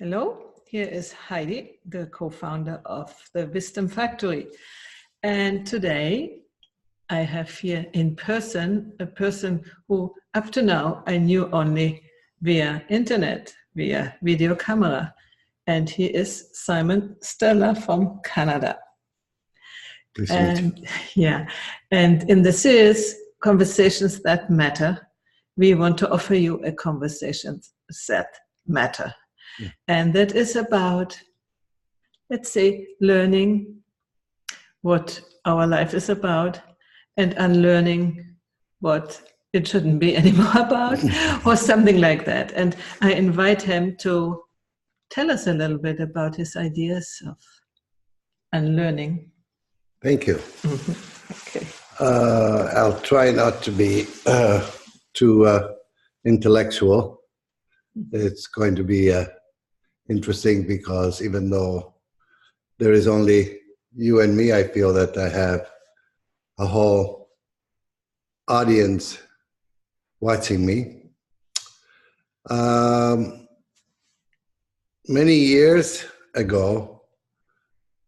Hello, here is Heidi, the co-founder of the Wisdom Factory. And today I have here in person a person who up to now I knew only via internet, via video camera. And he is Simon Stella from Canada. And yeah, and in the series Conversations That Matter, we want to offer you a conversation that matter. Yeah. And that is about, let's say, learning what our life is about and unlearning what it shouldn't be anymore about, or something like that. And I invite him to tell us a little bit about his ideas of unlearning. Thank you. Okay. I'll try not to be too intellectual. It's going to be interesting because even though there is only you and me, I feel that I have a whole audience watching me. Many years ago,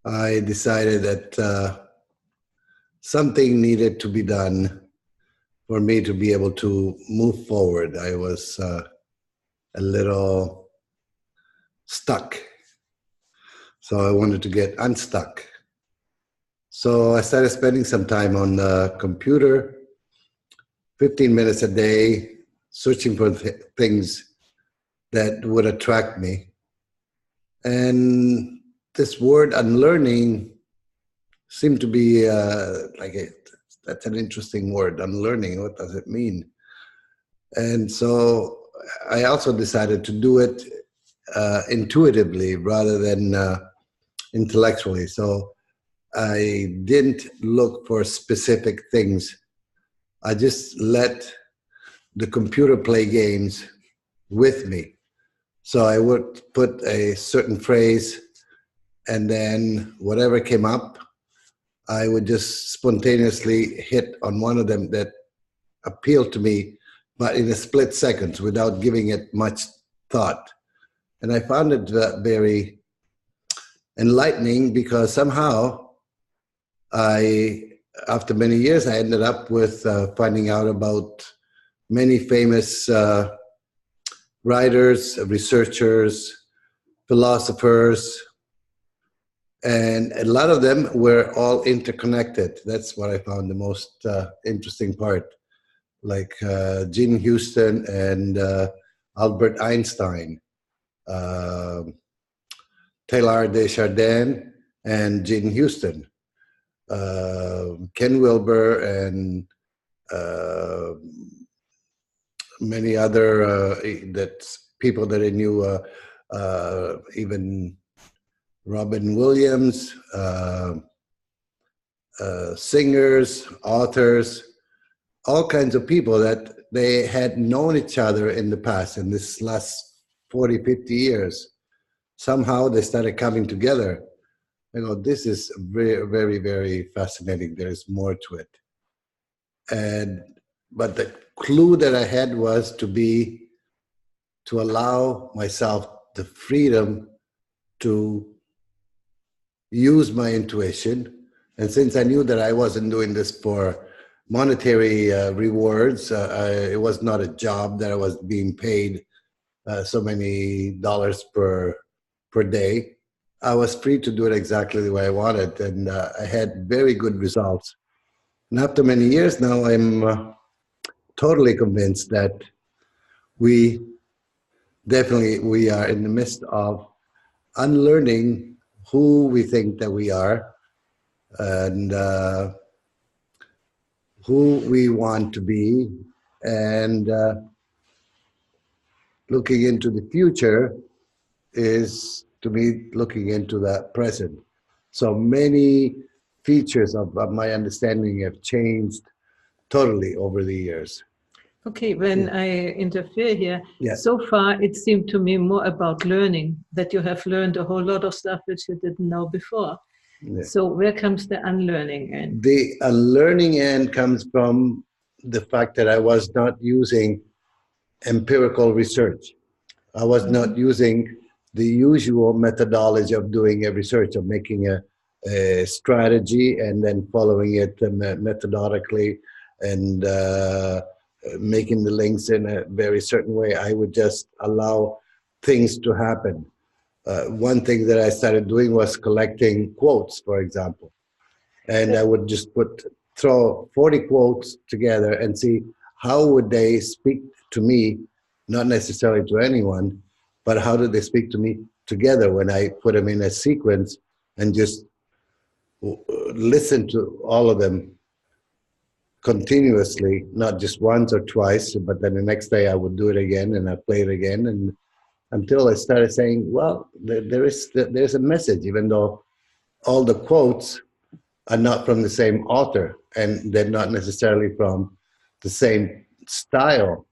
I decided that something needed to be done for me to be able to move forward. I was a little stuck. So I wanted to get unstuck. So I started spending some time on the computer, 15 minutes a day, searching for things that would attract me. And this word unlearning seemed to be that's an interesting word, unlearning. What does it mean? And so I also decided to do it intuitively rather than intellectually. So I didn't look for specific things. I just let the computer play games with me. So I would put a certain phrase, and then whatever came up, I would just spontaneously hit on one of them that appealed to me, but in a split second without giving it much thought. And I found it very enlightening because somehow after many years, I ended up with finding out about many famous writers, researchers, philosophers, and a lot of them were all interconnected. That's what I found the most interesting part, like Gene Houston and Albert Einstein. Taylor Desjardins and Gene Houston, Ken Wilber and many other people that I knew, even Robin Williams, singers, authors, all kinds of people that they had known each other in the past in this last 40, 50 years. Somehow they started coming together. I go, this is very, very, very fascinating. There's more to it. But the clue that I had was to allow myself the freedom to use my intuition. And since I knew that I wasn't doing this for monetary rewards, it was not a job that I was being paid so many dollars per day. I was free to do it exactly the way I wanted, and I had very good results. And after many years now, I'm totally convinced that we are in the midst of unlearning who we think that we are and who we want to be, and looking into the future is, to me, looking into the present. So many features of my understanding have changed totally over the years. Okay, when I interfere here, so far it seemed to me more about learning, that you have learned a whole lot of stuff which you didn't know before. Yeah. So where comes the unlearning end? The unlearning end comes from the fact that I was not using empirical research. I was not using the usual methodology of doing a research, of making a strategy and then following it methodically and making the links in a very certain way. I would just allow things to happen. One thing that I started doing was collecting quotes, for example. And I would just throw 40 quotes together and see how would they speak to me, not necessarily to anyone, but how do they speak to me together when I put them in a sequence and just listen to all of them continuously, not just once or twice, but then the next day I would do it again and I play it again, and until I started saying, well, there's a message, even though all the quotes are not from the same author and they're not necessarily from the same style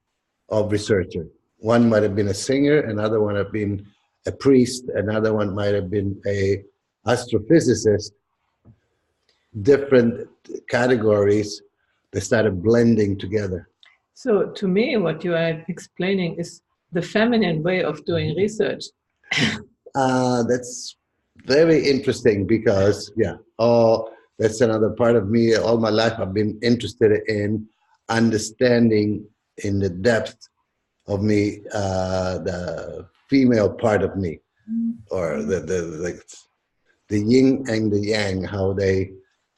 of researcher. One might have been a singer, another one have been a priest, another one might have been a astrophysicist. Different categories, they started blending together. So to me, what you are explaining is the feminine way of doing research. That's very interesting because, yeah, that's another part of me. All my life I've been interested in understanding in the depth of me, the female part of me, or the yin and the yang, how they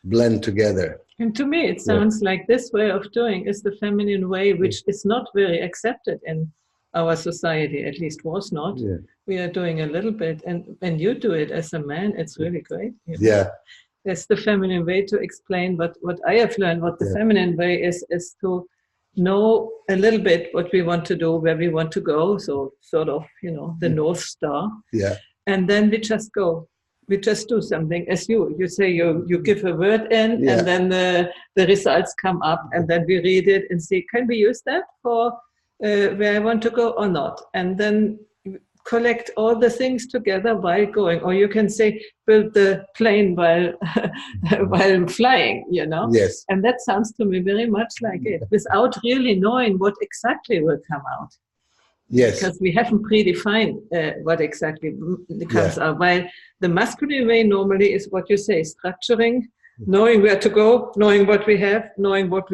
blend together. And to me, it sounds like this way of doing is the feminine way, which is not very accepted in our society, at least was not. Yeah. We are doing a little bit, and when you do it as a man, it's really great. You know? Yeah. That's the feminine way to explain what I have learned, what the feminine way is to know a little bit what we want to do, where we want to go. So sort of, you know, the North Star. Yeah. And then we just go. We just do something. As you say, you give a word in, and then the results come up, and then we read it and see, can we use that for where I want to go or not? And then collect all the things together while going. Or you can say, build the plane while while flying, you know? Yes. And that sounds to me very much like it, without really knowing what exactly will come out. Yes. Because we haven't predefined what exactly comes out. While the masculine way normally is what you say, structuring, knowing where to go, knowing what we have, knowing what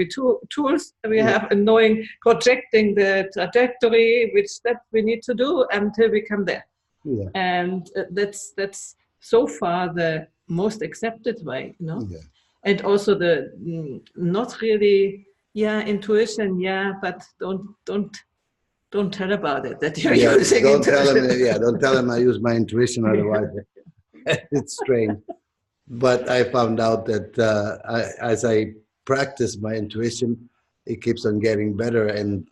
tools we have, and knowing, projecting the trajectory, which steps we need to do until we come there. Yeah. And that's so far the most accepted way, you know. Yeah. And also the not really, intuition, but don't tell about it that you're using don't intuition. Don't tell him I use my intuition, otherwise it's strange. But I found out that as I practice my intuition, it keeps on getting better, and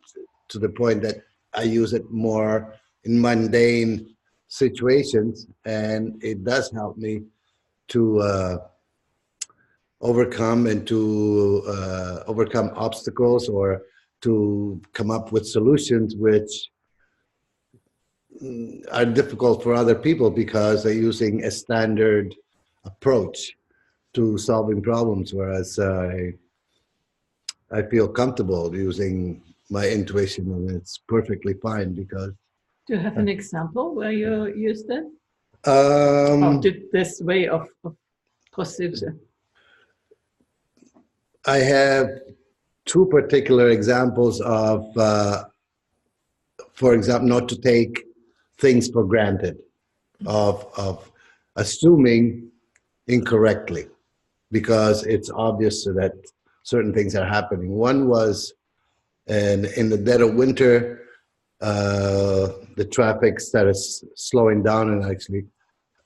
to the point that I use it more in mundane situations, and it does help me to overcome obstacles, or to come up with solutions which are difficult for other people because they're using a standard approach to solving problems, whereas I feel comfortable using my intuition, and it's perfectly fine. Because do you have an example where you used it? Or did this way of procedure? I have two particular examples of, for example, not to take things for granted, of assuming incorrectly because it's obvious that certain things are happening. One was in the dead of winter, the traffic started slowing down and actually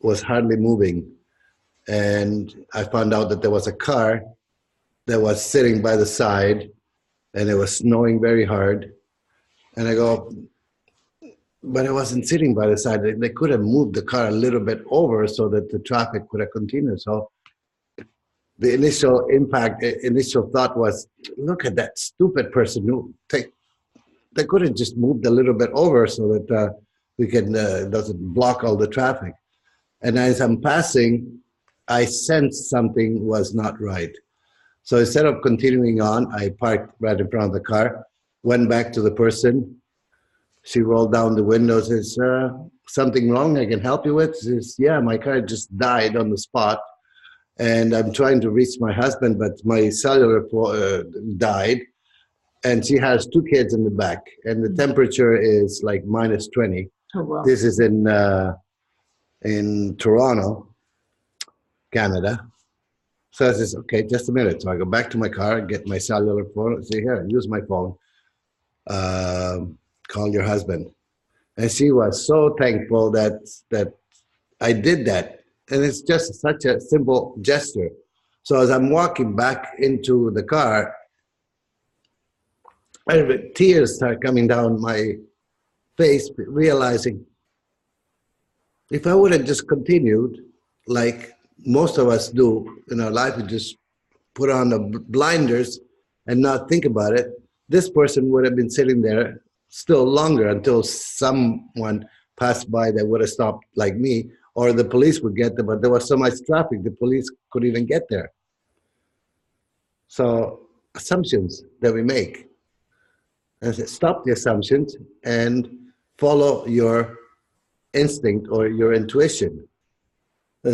was hardly moving. And I found out that there was a car that was sitting by the side, and it was snowing very hard. And I go, but it wasn't sitting by the side. They could have moved the car a little bit over so that the traffic could have continued. So the initial thought was, look at that stupid person. They could have just moved a little bit over so that we can doesn't block all the traffic. And as I'm passing, I sensed something was not right. So instead of continuing on, I parked right in front of the car, went back to the person. She rolled down the window and says, something wrong I can help you with? She says, yeah, my car just died on the spot. And I'm trying to reach my husband, but my cellular died. And she has 2 kids in the back. And the temperature is like -20. Oh, wow. This is in Toronto, Canada. So I says, okay, just a minute. So I go back to my car, get my cellular phone, and say, here, use my phone. Call your husband. And she was so thankful that I did that. And it's just such a simple gesture. So as I'm walking back into the car, tears start coming down my face, realizing if I would have just continued like most of us do in our life, and just put on the blinders and not think about it, this person would have been sitting there still longer until someone passed by that would have stopped like me, or the police would get there, but there was so much traffic, the police couldn't even get there. So assumptions that we make. And stop the assumptions and follow your instinct or your intuition.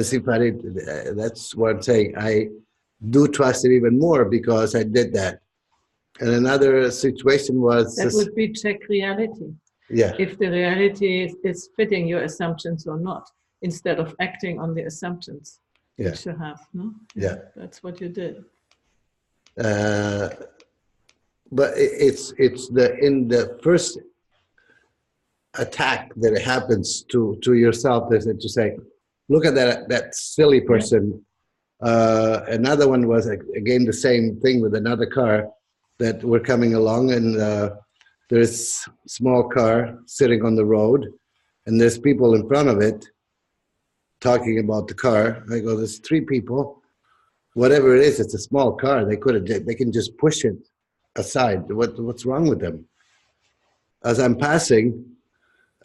See, Paddy, that's what I'm saying. I do trust it even more because I did that. And another situation was... That would be check reality. Yeah. If the reality is fitting your assumptions or not, instead of acting on the assumptions which you have. No? Yeah. That's what you did. But it's in the first attack that it happens to yourself, is that you say, look at that silly person. Another one was again the same thing with another car that were coming along, and there's a small car sitting on the road, and there's people in front of it talking about the car. I go, there's 3 people. Whatever it is, it's a small car. They can just push it aside. What's wrong with them? As I'm passing,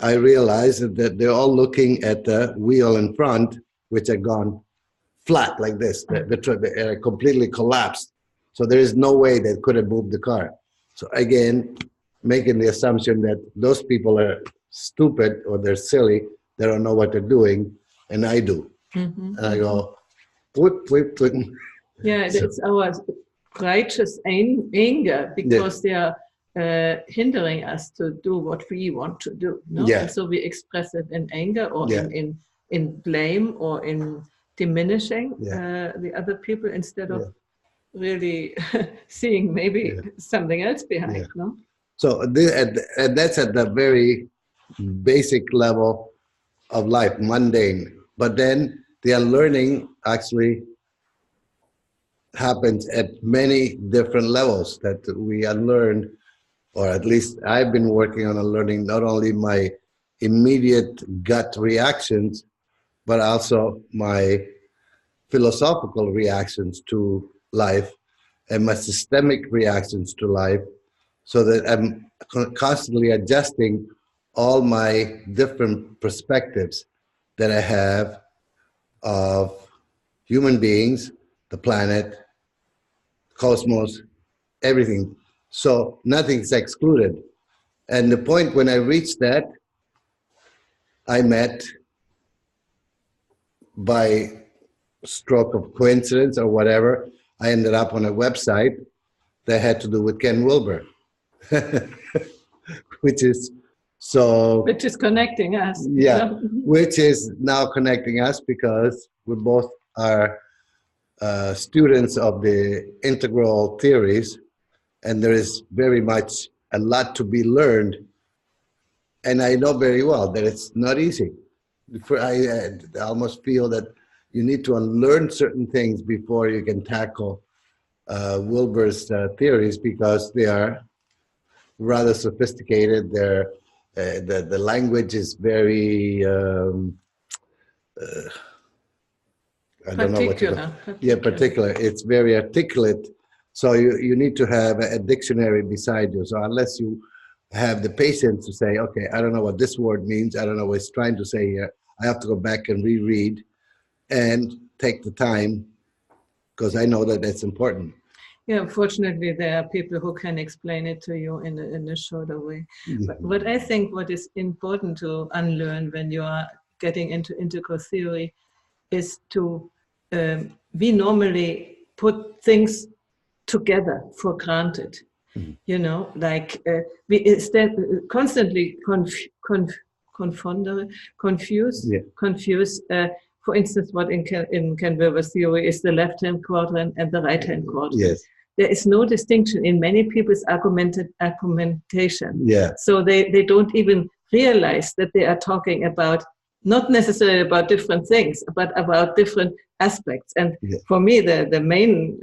I realize that they're all looking at the wheel in front, which had gone flat like this. They're completely collapsed. So there is no way they could have moved the car. So again, making the assumption that those people are stupid or they're silly, they don't know what they're doing, and I do. And I go, whip. Yeah, it's our righteous anger, because they are hindering us to do what we want to do. No? Yeah. And so we express it in anger or in blame or in diminishing the other people, instead of really seeing maybe something else behind. No? So and that's at the very basic level of life, mundane. But then the unlearning actually happens at many different levels that we unlearn, or at least I've been working on unlearning not only my immediate gut reactions, but also my philosophical reactions to life and my systemic reactions to life, so that I'm constantly adjusting all my different perspectives that I have of human beings, the planet, cosmos, everything. So nothing's excluded. And the point when I reached that, I met, by stroke of coincidence or whatever, I ended up on a website that had to do with Ken Wilber, which is connecting us. Yeah, which is now connecting us because we both are students of the integral theories, and there is very much a lot to be learned. And I know very well that it's not easy. I almost feel that you need to unlearn certain things before you can tackle Wilber's theories, because they are rather sophisticated. They're the language is very I don't know what to call. Particular. It's very articulate. So you need to have a dictionary beside you. So unless you have the patience to say, okay, I don't know what this word means, I don't know what it's trying to say here, I have to go back and reread and take the time, because I know that that's important. Yeah, unfortunately, there are people who can explain it to you in a shorter way. But what I think what is important to unlearn when you are getting into integral theory is to, we normally put things together for granted. You know, like we instead constantly confuse. For instance, what in Ken Wilber's theory is the left-hand quadrant and the right-hand quadrant. Yes. There is no distinction in many people's argumentation. Yeah. So they don't even realize that they are talking about, not necessarily about different things, but about different aspects. And for me, the main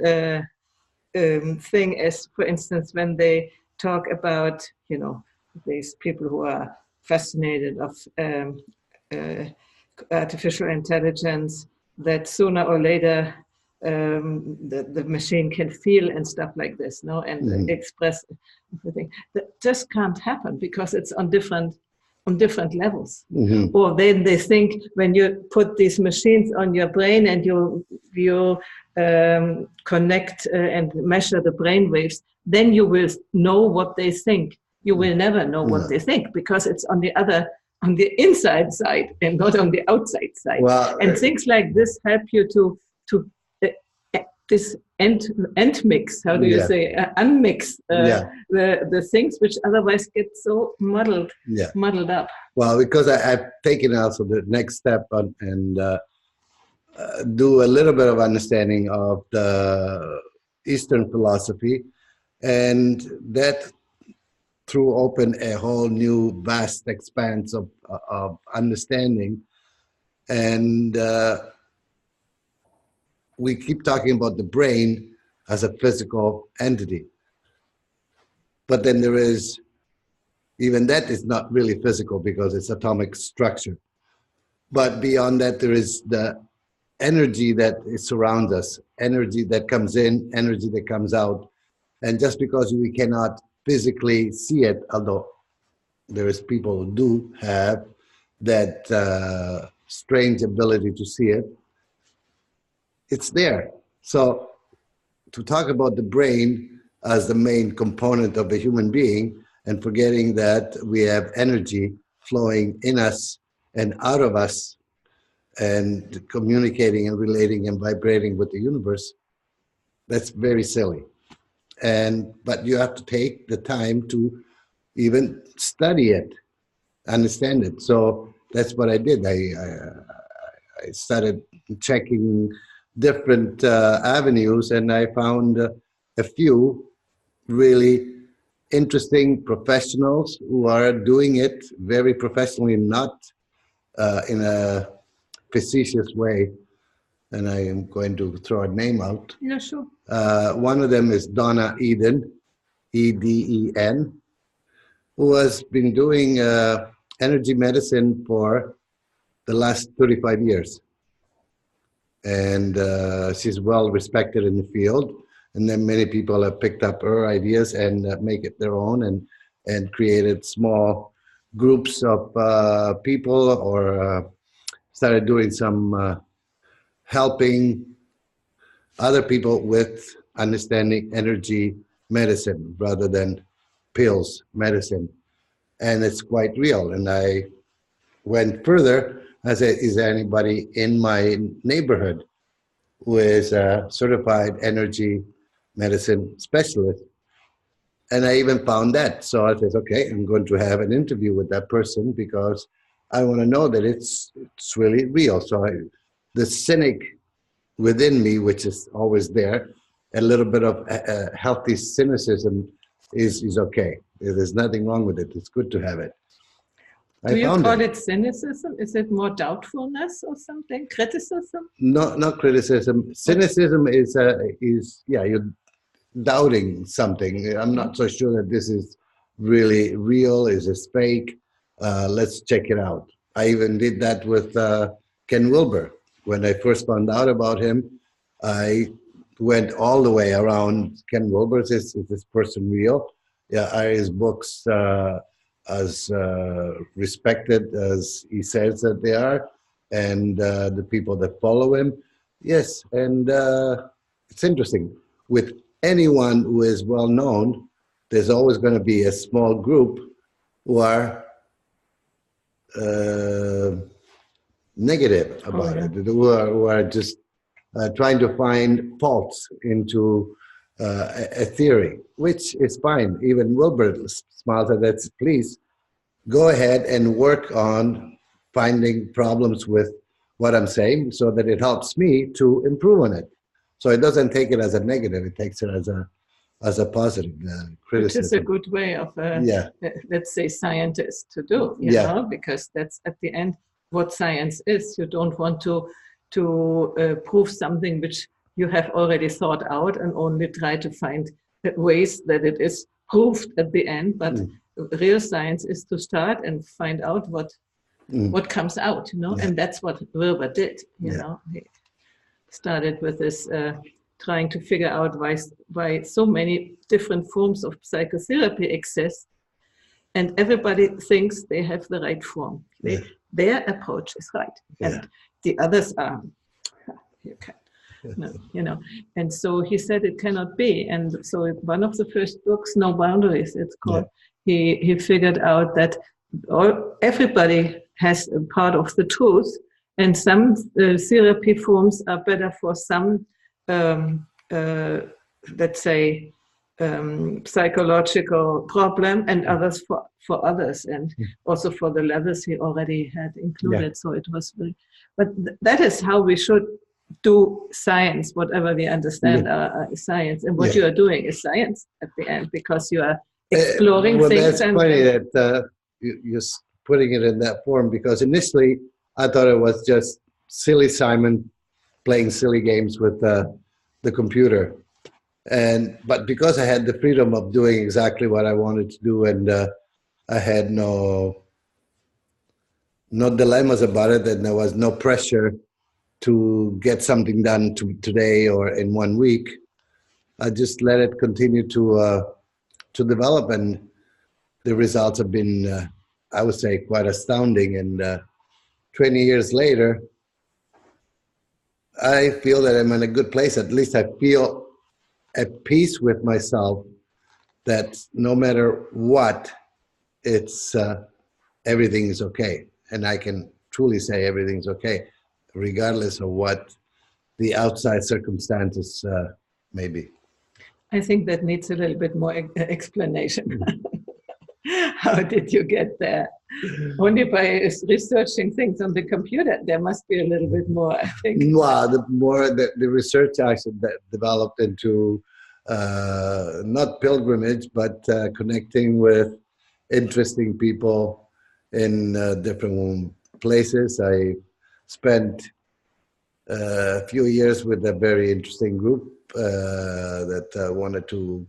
thing is, for instance, when they talk about, you know, these people who are fascinated of artificial intelligence, that sooner or later the machine can feel and stuff like this, no, and express everything. That just can't happen because it's on different levels. Or then they think when you put these machines on your brain and you connect and measure the brain waves, then you will know what they think. You will never know what they think because it's on the inside side and not on the outside side. Well, and things like this help you to this end mix. How do you say unmix the things which otherwise get so muddled up. Well, because I've taken also the next step and do a little bit of understanding of the Eastern philosophy, and that threw open a whole new vast expanse of understanding. And we keep talking about the brain as a physical entity. But then there is, even that is not really physical because it's atomic structure. But beyond that, there is the energy that surrounds us, energy that comes in, energy that comes out. And just because we cannot physically see it, although there is people who do have that strange ability to see it, it's there. So to talk about the brain as the main component of a human being and forgetting that we have energy flowing in us and out of us and communicating and relating and vibrating with the universe, that's very silly. But you have to take the time to even study it, understand it. So that's what I did. I started checking different avenues, and I found a few really interesting professionals who are doing it very professionally, not in a facetious way. And I am going to throw a name out. Yeah, sure. One of them is Donna Eden, Eden, who has been doing energy medicine for the last 35 years. And she's well respected in the field. And then many people have picked up her ideas and make it their own and created small groups of people or started doing some helping other people with understanding energy medicine rather than pills medicine. And it's quite real. And I went further. I said, is there anybody in my neighborhood who is a certified energy medicine specialist? And I even found that. So I said, okay, I'm going to have an interview with that person because I want to know that it's really real. So the cynic within me, which is always there, a little bit of healthy cynicism is okay. There's nothing wrong with it. It's good to have it. Do you call it cynicism? Is it more doubtfulness or something? Criticism? No, not criticism. Cynicism is you're doubting something. I'm not so sure that this is really real. Is this fake? Let's check it out. I even did that with Ken Wilber. When I first found out about him, I went all the way around Ken Wilber. Is this person real? Yeah, are his books as respected as he says that they are? And the people that follow him? Yes, and it's interesting. With anyone who is well known, there's always going to be a small group who are negative about it, who are just trying to find faults into a theory, which is fine. Even Wilbur smiles at that. Please go ahead and work on finding problems with what I'm saying so that it helps me to improve on it. So it doesn't take it as a negative, it takes it as a positive criticism. Which is a good way of, let's say, scientists to do, you know, because that's at the end what science is. You don't want to prove something which you have already thought out and only try to find ways that it is proved at the end. But real science is to start and find out what comes out, you know, and that's what Wilbur did, you know. He started with this trying to figure out why so many different forms of psychotherapy exist, and everybody thinks they have the right form. Their approach is right, and the others are, no, you know. And so he said it cannot be. And so one of the first books, No Boundaries, it's called, he figured out that everybody has a part of the truth, and some therapy forms are better for some, let's say, psychological problem, and others for others, and also for the levels he already had included. So it was very, but that is how we should do science, whatever we understand science, and what you are doing is science at the end, because you are exploring things. That's funny that you're putting it in that form, because initially I thought it was just silly Simon playing silly games with the computer, but because I had the freedom of doing exactly what I wanted to do, and I had no dilemmas about it, and there was no pressure to get something done today or in 1 week, I just let it continue to develop, and the results have been, I would say, quite astounding. And 20 years later, I feel that I'm in a good place. At least I feel at peace with myself that no matter what, it's everything is okay, and I can truly say everything's okay, regardless of what the outside circumstances may be. I think that needs a little bit more explanation. How did you get there? Only by researching things on the computer. There must be a little bit more, I think. Well, the research actually developed into not pilgrimage, but connecting with interesting people in different places. I spent a few years with a very interesting group that wanted to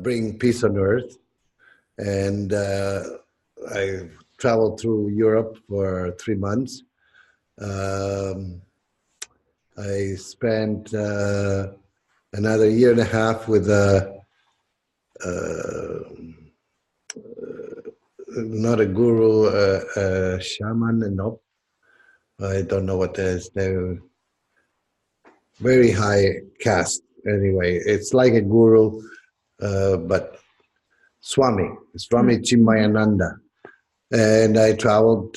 bring peace on earth. And I traveled through Europe for 3 months. I spent another year and a half with not a guru, a shaman, and no, I don't know what that is. They're very high caste. Anyway, it's like a guru, but Swami Chinmayananda. And I traveled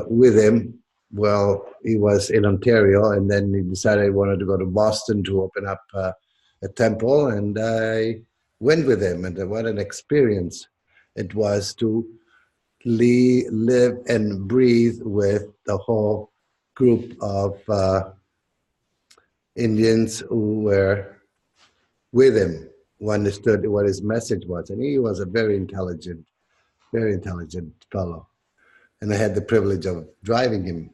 with him. Well, he was in Ontario, and then he decided he wanted to go to Boston to open up a temple, and I went with him. And what an experience it was to live and breathe with the whole group of Indians who were with him, who understood what his message was. And he was a very intelligent fellow. And I had the privilege of driving him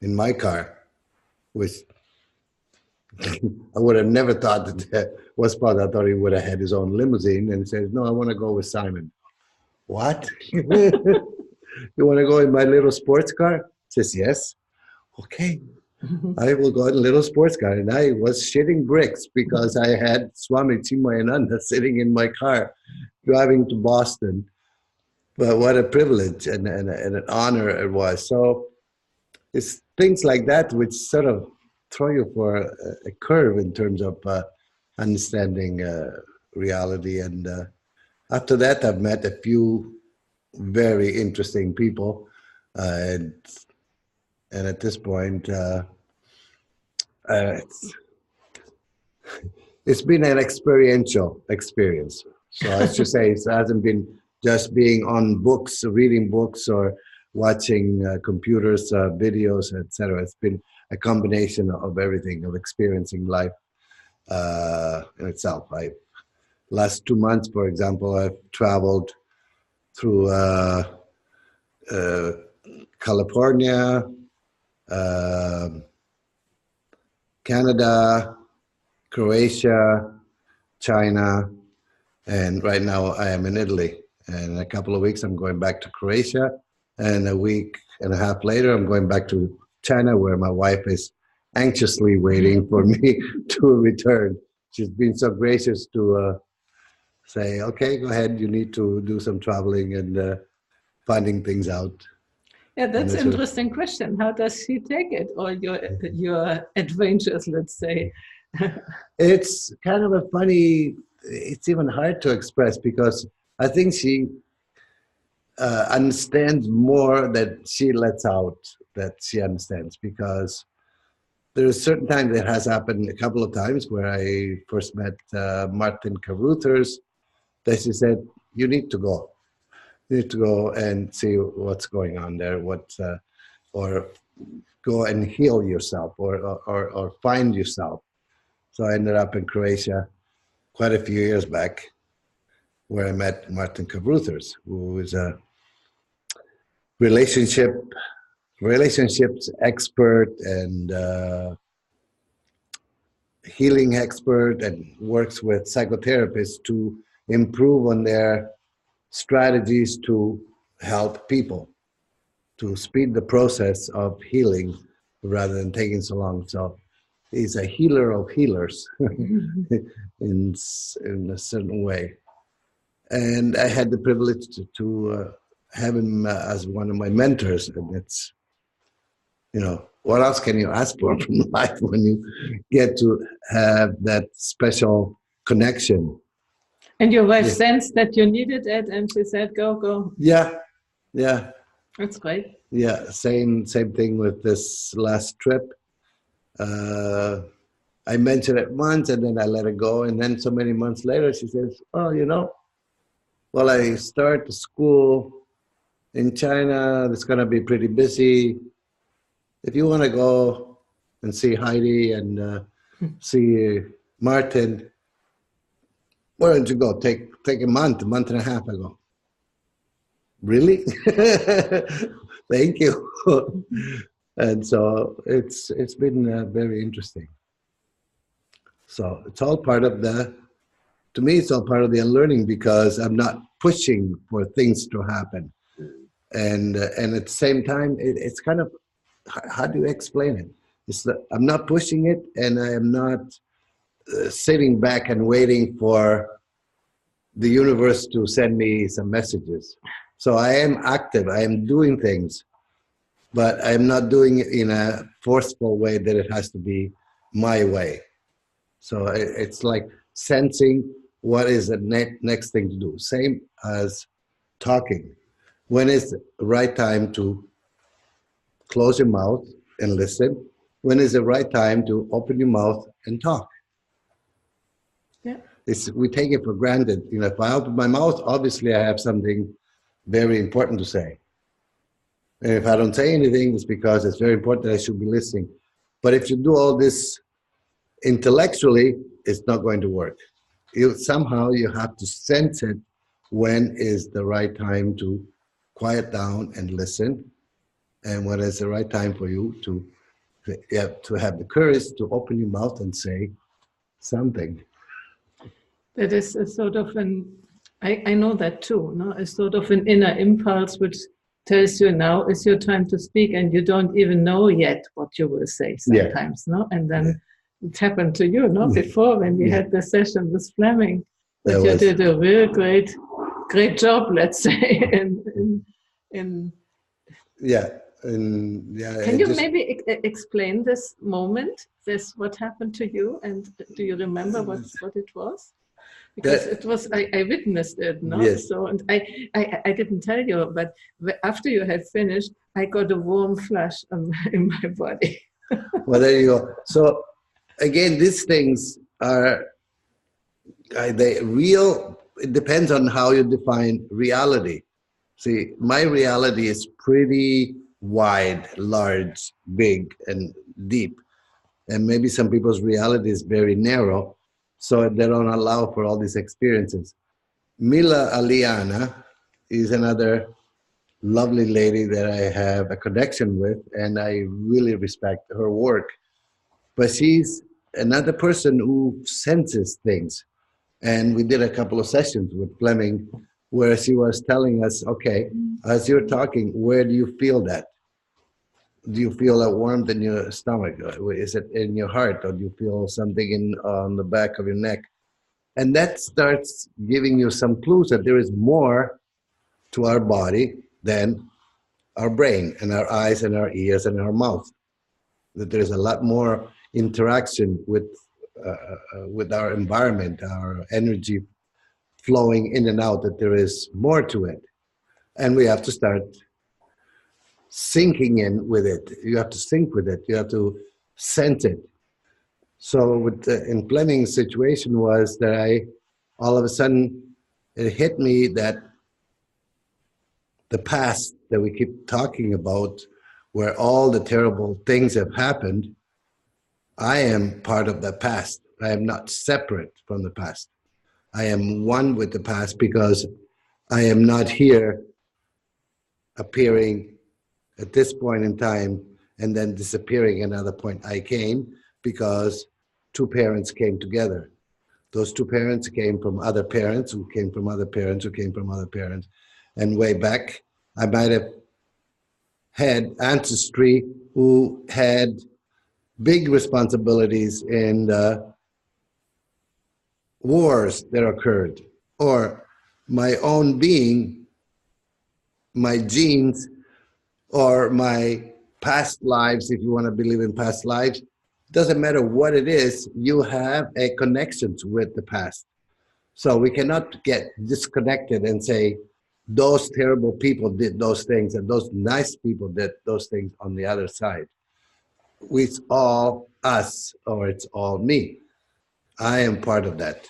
in my car, which I would have never thought that was part. I thought he would have had his own limousine. And he says, "No, I want to go with Simon." What? You want to go in my little sports car? Says, "Yes." Okay, I will go in a little sports car. And I was shitting bricks because I had Swami Chinmayananda sitting in my car driving to Boston. But what a privilege and an honor it was. So it's things like that which sort of throw you for a curve in terms of understanding reality. And after that, I've met a few very interesting people, and at this point, it's been an experiential experience. So I should say it hasn't been just being on books, reading books, or watching computers, videos, etc. It's been a combination of everything, of experiencing life in itself. Last 2 months, for example, I've traveled through California, Canada, Croatia, China, and right now I am in Italy. And in a couple of weeks, I'm going back to Croatia. And a week and a half later, I'm going back to China, where my wife is anxiously waiting for me to return. She's been so gracious to say, okay, go ahead. You need to do some traveling and finding things out. Yeah, that's an interesting question. How does she take it, or your adventures, let's say? It's kind of a funny, it's even hard to express, because I think she understands more that she lets out, that she understands, because there is certain time that has happened a couple of times where I first met Martin Caruthers, that she said, you need to go. You need to go and see what's going on there, or go and heal yourself, or find yourself. So I ended up in Croatia quite a few years back, where I met Martin Caruthers, who is a relationships expert and healing expert, and works with psychotherapists to improve on their strategies to help people, to speed the process of healing rather than taking so long. So he's a healer of healers in a certain way. And I had the privilege to have him as one of my mentors. And it's, what else can you ask for from life when you get to have that special connection? And your wife sensed that you needed it, and she said, go. Yeah. That's great. Yeah, same thing with this last trip. I mentioned it once, and then I let it go. And then so many months later, she says, well, I start school in China. It's going to be pretty busy. If you want to go and see Heidi and see Martin, why don't you go? Take a month and a half. I go, really? Thank you. And so it's been very interesting. So it's all part of to me, it's all part of the unlearning, because I'm not pushing for things to happen. And at the same time, it's kind of, how do you explain it? It's that I'm not pushing it, and I am not sitting back and waiting for the universe to send me some messages. So I am active, I am doing things, but I'm not doing it in a forceful way that it has to be my way. So it's like sensing what is the next thing to do. Same as talking. When is the right time to close your mouth and listen? When is the right time to open your mouth and talk? Yeah. We take it for granted. If I open my mouth, obviously I have something very important to say. And if I don't say anything, it's because it's very important that I should be listening. But if you do all this intellectually, it's not going to work. Somehow you have to sense it, when is the right time to quiet down and listen, and when is the right time for you to have the courage to open your mouth and say something. That is a sort of I know that too, no? A sort of an inner impulse which tells you now is your time to speak, and you don't even know yet what you will say sometimes, no? And then it happened to you, no? Before, when we had the session with Fleming, that you did a real great job, let's say, in Yeah, And yeah, Can you maybe explain this moment? This what happened to you, and do you remember what it was? Because it was I witnessed it, no? Yes. So, and I didn't tell you, but after you had finished, I got a warm flush in my body. Well, there you go. So again, these things are they real. It depends on how you define reality. See, my reality is pretty wide, large, big, and deep. And maybe some people's reality is very narrow, so they don't allow for all these experiences. Mila Aliana is another lovely lady that I have a connection with, and I really respect her work. But she's another person who senses things. And we did a couple of sessions with Fleming where she was telling us, okay, as you're talking, where do you feel that? Do you feel a warmth in your stomach? Is it in your heart? Or do you feel something on the back of your neck? And that starts giving you some clues that there is more to our body than our brain and our eyes and our ears and our mouth. That there's a lot more interaction with our environment, our energy flowing in and out, that there is more to it. And we have to start sinking in with it. You have to sync with it. You have to sense it. So with in Fleming's situation was that all of a sudden, it hit me that the past that we keep talking about, where all the terrible things have happened, I am part of the past. I am not separate from the past. I am one with the past because I am not here appearing at this point in time and then disappearing at another point. I came because two parents came together. Those two parents came from other parents who came from other parents who came from other parents. And way back, I might have had ancestry who had big responsibilities in the wars that occurred, or my own being, my genes, or my past lives, if you want to believe in past lives. Doesn't matter what it is, you have a connection with the past. So we cannot get disconnected and say, those terrible people did those things and those nice people did those things on the other side. It's all us, or it's all me. I am part of that.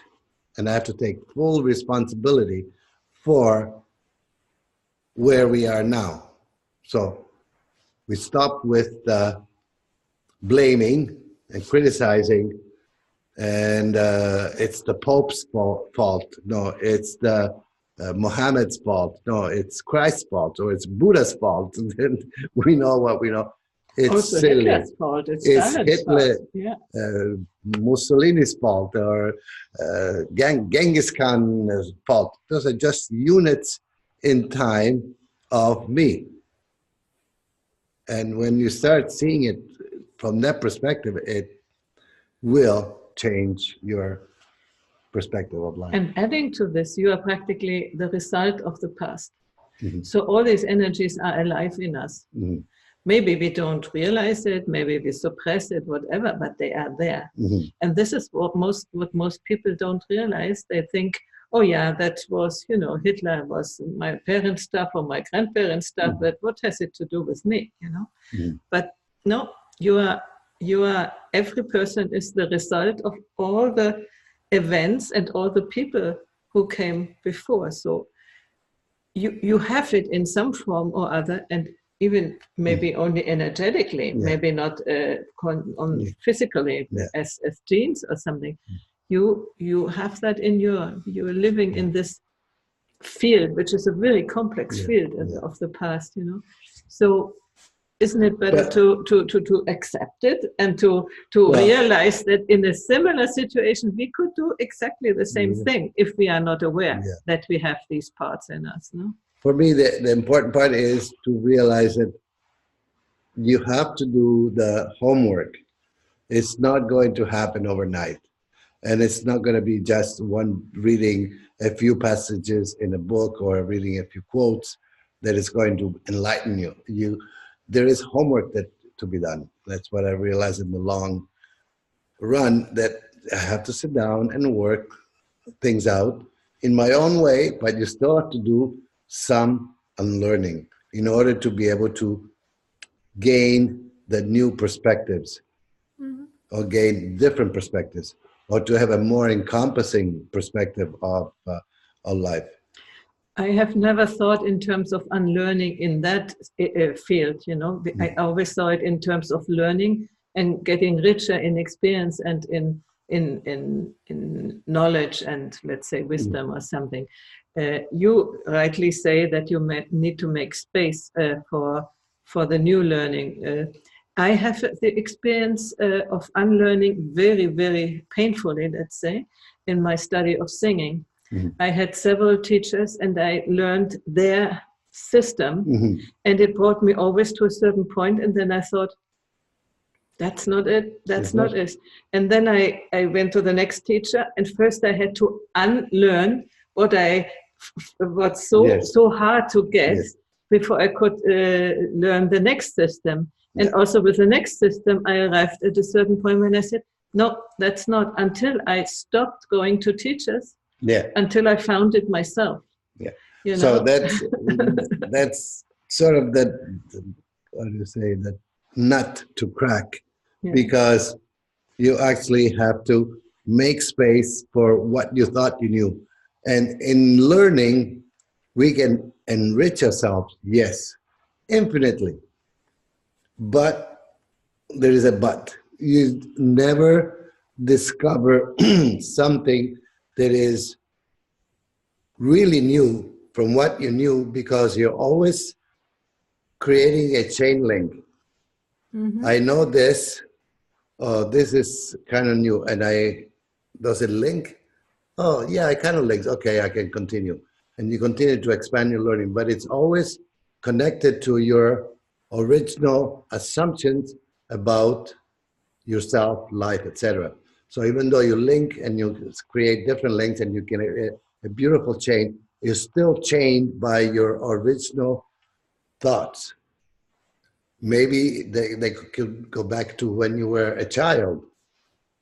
And I have to take full responsibility for where we are now. So we stop with blaming and criticizing, and it's the Pope's fault. No, it's the Muhammad's fault. No, it's Christ's fault, or it's Buddha's fault. And then we know what we know. It's also silly. Hitler's fault. It's Hitler, fault. Yeah. Mussolini's fault, or Genghis Khan's fault. Those are just units in time of me. And when you start seeing it from that perspective, it will change your perspective of life. And adding to this, you are practically the result of the past. Mm-hmm. So all these energies are alive in us. Mm-hmm. Maybe we don't realize it, maybe we suppress it, whatever, but they are there. Mm-hmm. And this is what most people don't realize. They think, oh yeah, that was, Hitler was my parents' stuff or my grandparents' stuff, but what has it to do with me, Mm-hmm. But no, you are, every person is the result of all the events and all the people who came before. So you have it in some form or other, and even maybe only energetically, maybe not physically as genes or something. You have that in you're living in this field, which is a very complex field of the past, So isn't it better to accept it and to realize that in a similar situation we could do exactly the same thing if we are not aware that we have these parts in us, no? For me, the important part is to realize that you have to do the homework. It's not going to happen overnight. And it's not going to be just one reading a few passages in a book or reading a few quotes that is going to enlighten you. there is homework that to be done. That's what I realized in the long run, that I have to sit down and work things out in my own way, but you still have to do some unlearning in order to be able to gain the new perspectives, or gain different perspectives, or to have a more encompassing perspective of life. I have never thought in terms of unlearning in that field, you know. I always saw it in terms of learning and getting richer in experience and in knowledge and, let's say, wisdom or something. You rightly say that you need to make space for the new learning. I have the experience of unlearning very, very painfully, let's say, in my study of singing. I had several teachers and I learned their system, and it brought me always to a certain point, and then I thought, that's not it, that's not it. And then I went to the next teacher, and first I had to unlearn what's so hard to get before I could learn the next system. And also with the next system, I arrived at a certain point when I said, no, that's not, until I stopped going to teachers. Until I found it myself. You know? So that's sort of that, what do you say, that nut to crack, because you actually have to make space for what you thought you knew. And in learning, we can enrich ourselves, yes, infinitely. But there is a but. You never discover something that is really new from what you knew, because you're always creating a chain link. I know this, this is kind of new, and does it link? Oh yeah, it kind of links. Okay, I can continue. And you continue to expand your learning, but it's always connected to your original assumptions about yourself, life, etc. So even though you link and you create different links and you can a beautiful chain, you're still chained by your original thoughts. Maybe they could go back to when you were a child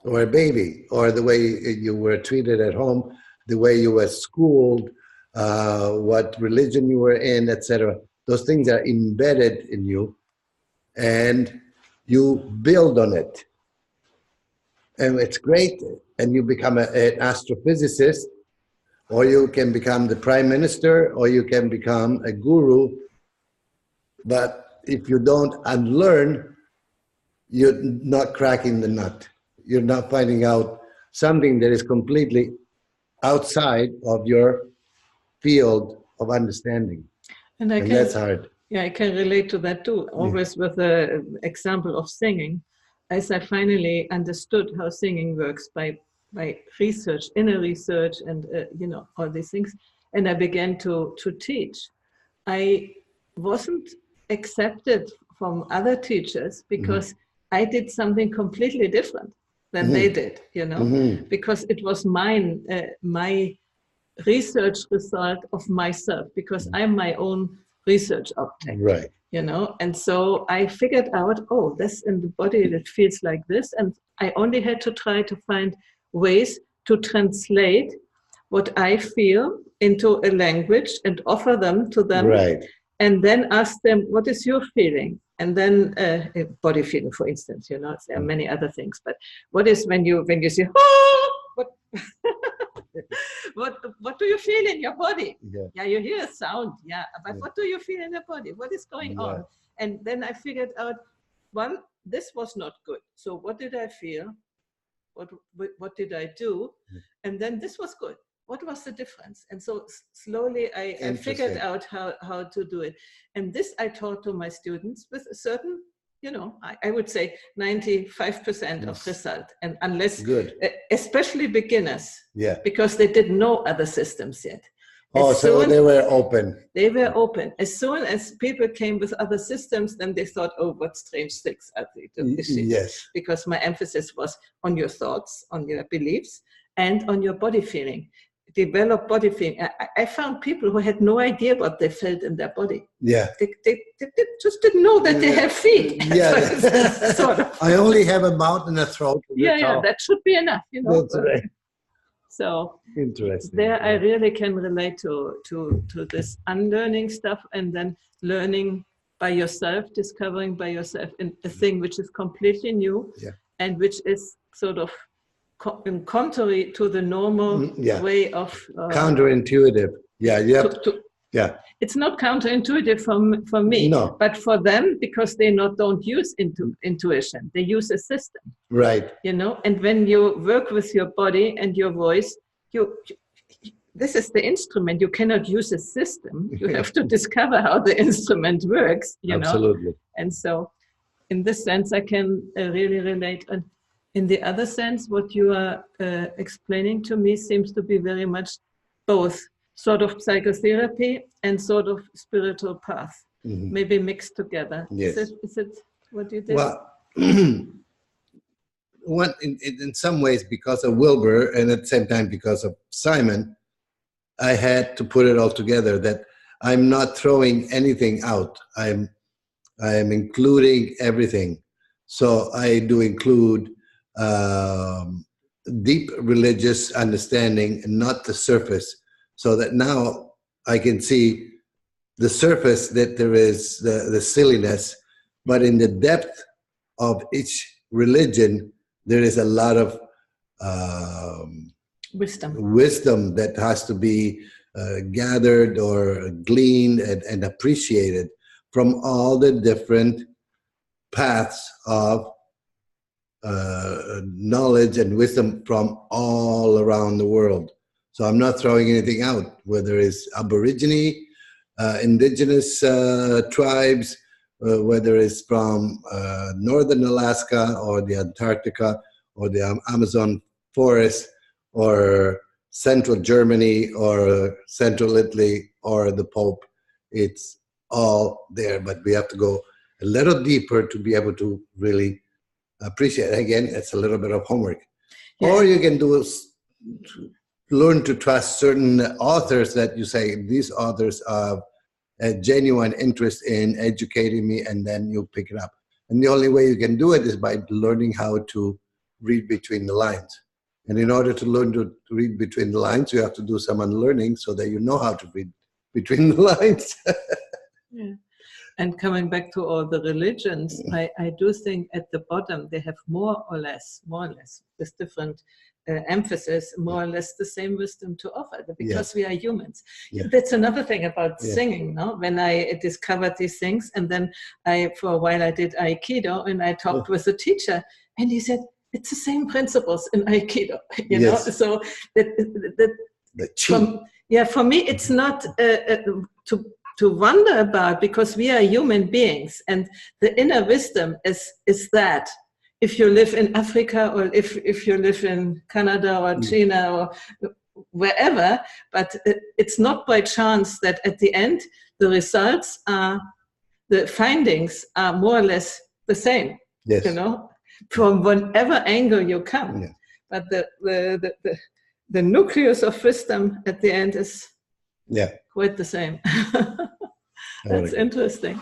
or a baby, or the way you were treated at home, the way you were schooled, what religion you were in, etc. Those things are embedded in you, and you build on it. And it's great, and you become an astrophysicist, or you can become the prime minister, or you can become a guru. But if you don't unlearn, you're not cracking the nut. You're not finding out something that is completely outside of your field of understanding. And that's hard. Yeah, I can relate to that too, always with the example of singing. As I finally understood how singing works by research, inner research, and you know, all these things, and I began to teach, I wasn't accepted from other teachers because I did something completely different than they did, you know, because it was my research result of myself, because I'm my own research object, right? You know, and so I figured out, oh, this in the body that feels like this, and I only had to try to find ways to translate what I feel into a language and offer them to them, right? And then ask them, what is your feeling? And then body feeling, for instance, you know, there are many other things, but what is when you say, oh, what do you feel in your body? Yeah, you hear a sound, but what do you feel in your body? What is going on? And then I figured out, one, this was not good. So what did I feel? What did I do? And then this was good. What was the difference? And so slowly I figured out how to do it. And this I taught to my students with a certain, you know, I would say 95% of result. And unless, especially beginners, because they didn't know other systems yet. So they were open. They were open. As soon as people came with other systems, then they thought, oh, what strange things are they doing? Yes. Because my emphasis was on your thoughts, on your beliefs, and on your body feeling. develop body feeling. I found people who had no idea what they felt in their body. Yeah. They just didn't know that they have feet. Yeah. Sort of. I only have a mouth and a throat. Yeah, that should be enough, you know. That's right. So interesting. There I really can relate to this unlearning stuff, and then learning by yourself, discovering by yourself a thing which is completely new, and which is sort of contrary to the normal way of counterintuitive. Yeah, yeah. It's not counterintuitive for me, no. but for them, because they don't use intuition, they use a system. Right. You know, and when you work with your body and your voice, this is the instrument. You cannot use a system. You have to discover how the instrument works. You Absolutely. know, and so in this sense, I can really relate. And in the other sense, what you are explaining to me seems to be very much both sort of psychotherapy and sort of spiritual path, maybe mixed together. Yes. Is it what you did? Well, in some ways because of Wilbur, and at the same time because of Simon, I had to put it all together, that I'm not throwing anything out. I am including everything. So I do include deep religious understanding and not the surface, so that now I can see the surface, that there is the silliness, but in the depth of each religion, there is a lot of wisdom that has to be gathered or gleaned and appreciated from all the different paths of knowledge and wisdom from all around the world. So I'm not throwing anything out, whether it's Aborigine, indigenous tribes, whether it's from northern Alaska or the Antarctica or the Amazon forest or central Germany or central Italy or the Pope. It's all there, but we have to go a little deeper to be able to really appreciate it. Again, it's a little bit of homework. Yeah. Or you can do learn to trust certain authors that you say, these authors are a genuine interest in educating me, and then you pick it up. And the only way you can do it is by learning how to read between the lines. And in order to learn to read between the lines, you have to do some unlearning so that you know how to read between the lines. Yeah. And coming back to all the religions, I do think at the bottom they have more or less, with different emphasis, more or less the same wisdom to offer, because we are humans. Yeah. That's another thing about singing, no? When I discovered these things, and then for a while I did Aikido, and I talked with a teacher, and he said, it's the same principles in Aikido, you know? So for me, it's not to wonder about, because we are human beings, and the inner wisdom is that if you live in Africa or if you live in Canada or China or wherever, but it's not by chance that at the end the results are, the findings are more or less the same, you know, from whatever angle you come. But the nucleus of wisdom at the end is quite the same. That's interesting.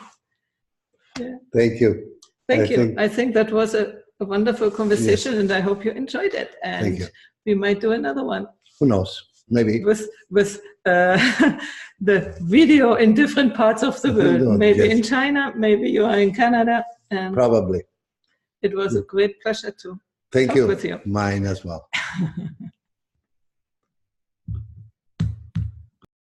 Yeah. Thank you. Thank you. I think that was a wonderful conversation, and I hope you enjoyed it. And we might do another one. Who knows? Maybe. With the video in different parts of the world. Maybe in China, maybe you are in Canada. And probably. It was a great pleasure to talk with you. Mine as well.